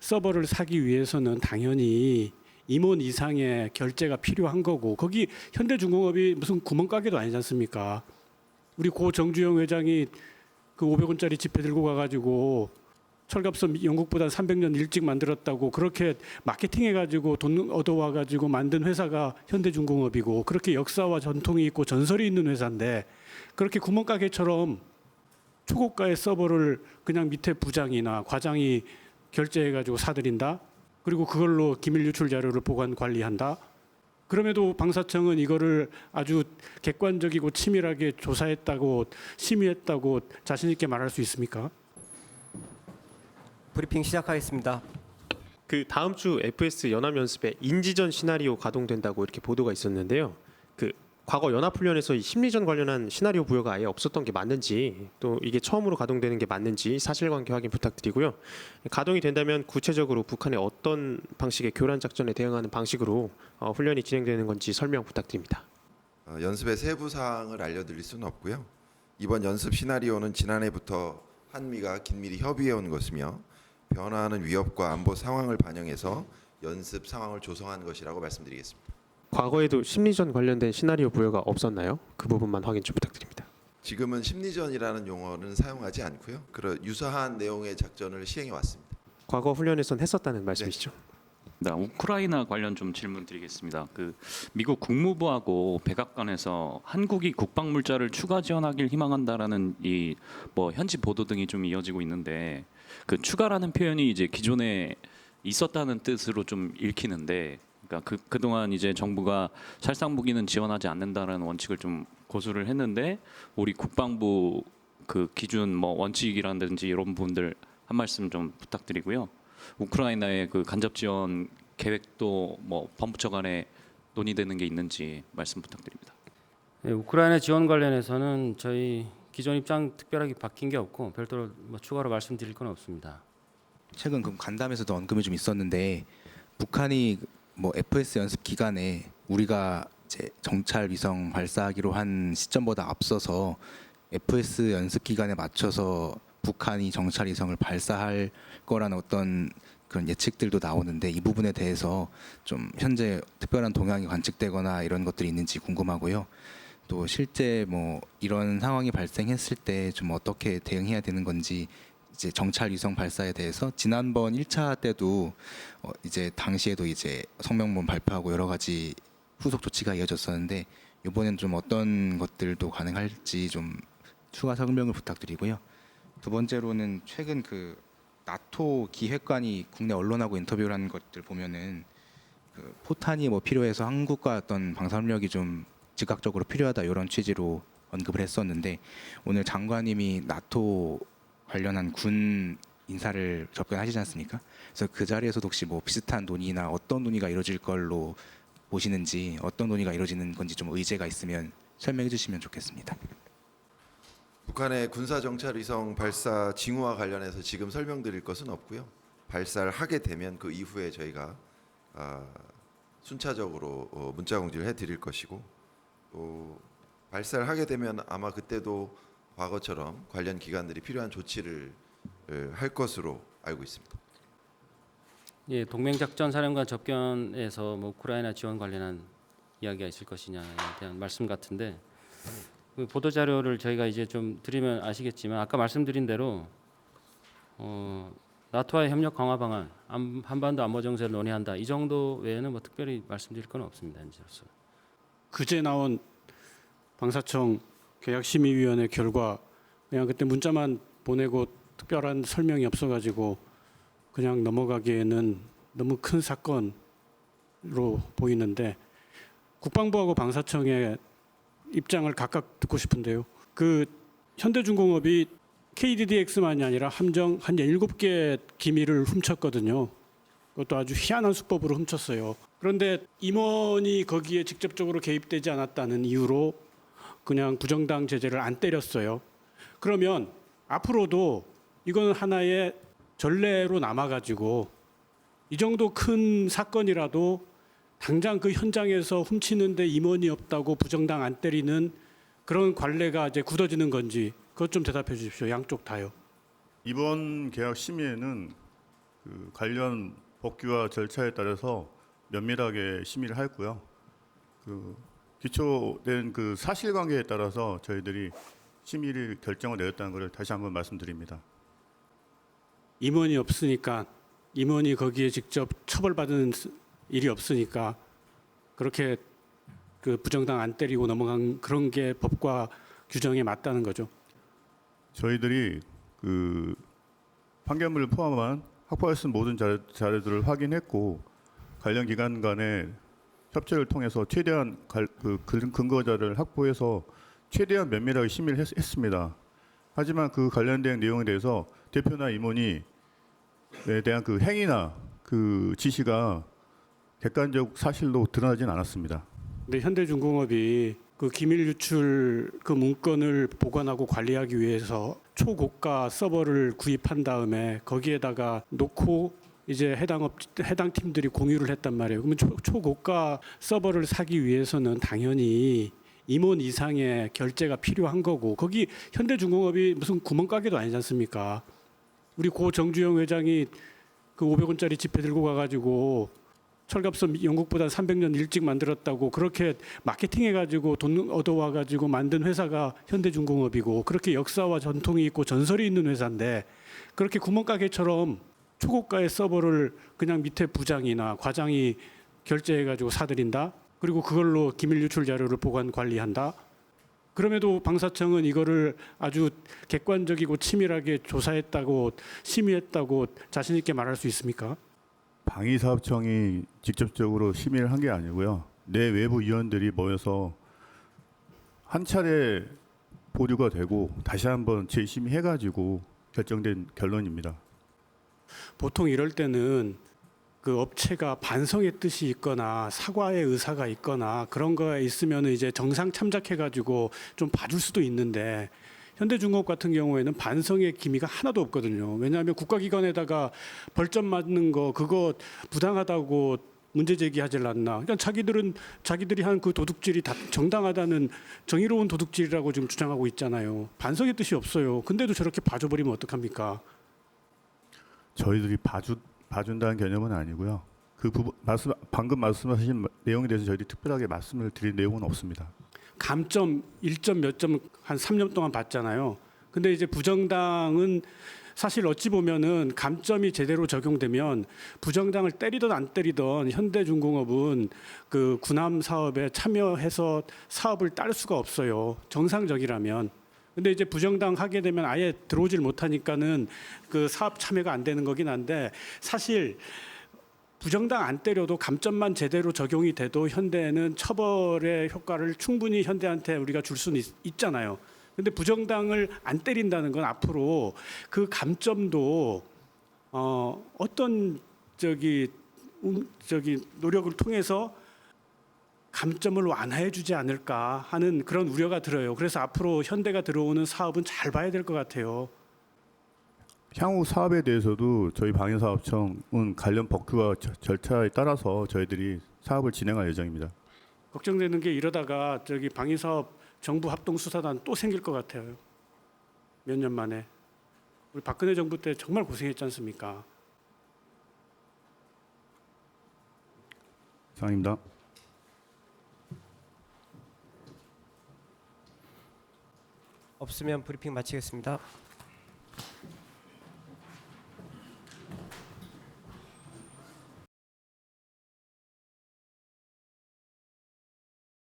서버를 사기 위해서는 당연히 임원 이상의 결제가 필요한 거고 거기 현대중공업이 무슨 구멍가게도 아니지 않습니까? 우리 고 정주영 회장이 그 500원짜리 지폐 들고 가가지고 철갑선 영국보다 300년 일찍 만들었다고 그렇게 마케팅해가지고 돈 얻어와가지고 만든 회사가 현대중공업이고 그렇게 역사와 전통이 있고 전설이 있는 회사인데 그렇게 구멍가게처럼 초고가의 서버를 그냥 밑에 부장이나 과장이 결제해가지고 사들인다. 그리고 그걸로 기밀 유출 자료를 보관 관리한다. 그럼에도 방사청은 이거를 아주 객관적이고 치밀하게 조사했다고 심의했다고 자신 있게 말할 수 있습니까? 브리핑 시작하겠습니다. 그 다음 주 FS 연합 연습에 인지전 시나리오 가동된다고 이렇게 보도가 있었는데요. 그 과거 연합훈련에서 이 심리전 관련한 시나리오 부여가 아예 없었던 게 맞는지 또 이게 처음으로 가동되는 게 맞는지 사실관계 확인 부탁드리고요. 가동이 된다면 구체적으로 북한의 어떤 방식의 교란 작전에 대응하는 방식으로 훈련이 진행되는 건지 설명 부탁드립니다. 연습의 세부 사항을 알려드릴 수는 없고요. 이번 연습 시나리오는 지난해부터 한미가 긴밀히 협의해온 것이며 변화하는 위협과 안보 상황을 반영해서 연습 상황을 조성한 것이라고 말씀드리겠습니다. 과거에도 심리전 관련된 시나리오 부여가 없었나요? 그 부분만 확인 좀 부탁드립니다. 지금은 심리전이라는 용어는 사용하지 않고요. 그런 유사한 내용의 작전을 시행해 왔습니다. 과거 훈련에선 했었다는 말씀이시죠? 네, 우크라이나 관련 좀 질문 드리겠습니다. 그 미국 국무부하고 백악관에서 한국이 국방 물자를 추가 지원하길 희망한다라는 이 뭐 현지 보도 등이 좀 이어지고 있는데 그 추가라는 표현이 이제 기존에 있었다는 뜻으로 좀 읽히는데 그러니까 그동안 이제 정부가 살상 무기는 지원하지 않는다라는 원칙을 좀 고수를 했는데 우리 국방부 그 기준 뭐 원칙이라든지 이런 부분들 한 말씀 좀 부탁드리고요. 우크라이나의 그 간접 지원 계획도 뭐 법무처 간에 논의되는 게 있는지 말씀 부탁드립니다. 네, 우크라이나 지원 관련해서는 저희 기존 입장 특별하게 바뀐 게 없고 별도로 뭐 추가로 말씀드릴 건 없습니다. 최근 그 간담회에서도 언급이 좀 있었는데 북한이 뭐 FS 연습 기간에 우리가 이제 정찰 위성 발사하기로 한 시점보다 앞서서 FS 연습 기간에 맞춰서 북한이 정찰 위성을 발사할 거라는 어떤 그런 예측들도 나오는데 이 부분에 대해서 좀 현재 특별한 동향이 관측되거나 이런 것들이 있는지 궁금하고요. 또 실제 뭐 이런 상황이 발생했을 때 좀 어떻게 대응해야 되는 건지 이제 정찰 위성 발사에 대해서 지난번 1차 때도 이제 당시에도 이제 성명문 발표하고 여러 가지 후속 조치가 이어졌었는데 이번엔 좀 어떤 것들도 가능할지 좀 추가 설명을 부탁드리고요. 두 번째로는 최근 그 나토 기획관이 국내 언론하고 인터뷰를 한 것들 보면은 그 포탄이 뭐 필요해서 한국과 어떤 방산력이 좀 즉각적으로 필요하다 이런 취지로 언급을 했었는데 오늘 장관님이 나토 관련한 군 인사를 접견하시지 않습니까? 그래서 그 자리에서도 혹시 뭐 비슷한 논의나 어떤 논의가 이루어질 걸로 보시는지 어떤 논의가 이루어지는 건지 좀 의제가 있으면 설명해 주시면 좋겠습니다. 북한의 군사 정찰 위성 발사 징후와 관련해서 지금 설명드릴 것은 없고요. 발사를 하게 되면 그 이후에 저희가 순차적으로 문자 공지를 해드릴 것이고 또 발사를 하게 되면 아마 그때도 과거처럼 관련 기관들이 필요한 조치를 할 것으로 알고 있습니다. 예, 동맹작전 사령관 접견에서 뭐 우크라이나 지원 관련한 이야기가 있을 것이냐에 대한 말씀 같은데 그 보도 자료를 저희가 이제 좀 드리면 아시겠지만 아까 말씀드린 대로 나토와의 협력 강화 방안, 한반도 안보 정세를 논의한다 이 정도 외에는 뭐 특별히 말씀드릴 건 없습니다. 현재로서. 그제 나온 방사청 계약심의위원회 결과 그냥 그때 문자만 보내고 특별한 설명이 없어가지고 그냥 넘어가기에는 너무 큰 사건으로 보이는데 국방부하고 방사청의 입장을 각각 듣고 싶은데요. 그 현대중공업이 KDDX만이 아니라 함정 한 7개 기밀을 훔쳤거든요. 그것도 아주 희한한 수법으로 훔쳤어요. 그런데 임원이 거기에 직접적으로 개입되지 않았다는 이유로 그냥 부정당 제재를 안 때렸어요. 그러면 앞으로도 이건 하나의 전례로 남아가지고 이 정도 큰 사건이라도 당장 그 현장에서 훔치는데 임원이 없다고 부정당 안 때리는 그런 관례가 이제 굳어지는 건지 그것 좀 대답해 주십시오. 양쪽 다요. 이번 계약 심의에는 그 관련 법규와 절차에 따라서 면밀하게 심의를 했고요. 그 기초된 그 사실관계에 따라서 저희들이 심의를 결정을 내렸다는 것을 다시 한번 말씀드립니다. 임원이 없으니까 임원이 거기에 직접 처벌받은 일이 없으니까 그렇게 그 부정당 안 때리고 넘어간 그런 게 법과 규정에 맞다는 거죠. 저희들이 그 판결문을 포함한 확보할 수 있는 모든 자료들을 확인했고 관련 기관 간의 협조를 통해서 최대한 그 근거 자료를 확보해서 최대한 면밀하게 심의를 했습니다. 하지만 그 관련된 내용에 대해서 대표나 임원이 대한 그 행위나 그 지시가 객관적 사실로 드러나진 않았습니다. 근데 현대중공업이 그 기밀 유출 그 문건을 보관하고 관리하기 위해서 초고가 서버를 구입한 다음에 거기에다가 놓고 이제 해당 팀들이 공유를 했단 말이에요. 그러면 초고가 서버를 사기 위해서는 당연히 임원 이상의 결제가 필요한 거고 거기 현대중공업이 무슨 구멍가게도 아니지 않습니까? 우리 고 정주영 회장이 그 500원짜리 지폐 들고 가가지고 철갑선 영국보다 300년 일찍 만들었다고 그렇게 마케팅해가지고 돈 얻어와가지고 만든 회사가 현대중공업이고 그렇게 역사와 전통이 있고 전설이 있는 회사인데 그렇게 구멍가게처럼 초고가의 서버를 그냥 밑에 부장이나 과장이 결제해가지고 사들인다. 그리고 그걸로 기밀 유출 자료를 보관 관리한다. 그럼에도 방사청은 이거를 아주 객관적이고 치밀하게 조사했다고 심의했다고 자신 있게 말할 수 있습니까? 방위사업청이 직접적으로 심의를 한 게 아니고요. 내 외부 위원들이 모여서 한 차례 보류가 되고 다시 한번 재심의해가지고 결정된 결론입니다. 보통 이럴 때는 그 업체가 반성의 뜻이 있거나 사과의 의사가 있거나 그런 거에 있으면 이제 정상 참작해가지고 좀 봐줄 수도 있는데 현대중공업 같은 경우에는 반성의 기미가 하나도 없거든요. 왜냐하면 국가기관에다가 벌점 맞는 거 그거 부당하다고 문제 제기하질 않나. 그러니까 자기들이 한 그 도둑질이 다 정당하다는 정의로운 도둑질이라고 지금 주장하고 있잖아요. 반성의 뜻이 없어요. 근데도 저렇게 봐줘버리면 어떡합니까? 저희들이 봐준다는 개념은 아니고요. 그 방금 말씀하신 내용에 대해서 저희들이 특별하게 말씀을 드릴 내용은 없습니다. 감점 1점 몇 점 한 3년 동안 받잖아요. 근데 이제 부정당은 사실 어찌 보면은 감점이 제대로 적용되면 부정당을 때리든 안 때리든 현대중공업은 그 군함 사업에 참여해서 사업을 딸 수가 없어요. 정상적이라면. 근데 이제 부정당 하게 되면 아예 들어오질 못하니까는 그 사업 참여가 안 되는 거긴 한데 사실 부정당 안 때려도 감점만 제대로 적용이 돼도 현대는 처벌의 효과를 충분히 현대한테 우리가 줄 수는 있잖아요. 근데 부정당을 안 때린다는 건 앞으로 그 감점도 어떤 노력을 통해서 감점을 완화해 주지 않을까 하는 그런 우려가 들어요. 그래서 앞으로 현대가 들어오는 사업은 잘 봐야 될 것 같아요. 향후 사업에 대해서도 저희 방위사업청은 관련 법규와 절차에 따라서 저희들이 사업을 진행할 예정입니다. 걱정되는 게 이러다가 저기 방위사업 정부 합동수사단 또 생길 것 같아요. 몇 년 만에. 우리 박근혜 정부 때 정말 고생했지 않습니까? 이상입니다. 없으면 브리핑 마치겠습니다.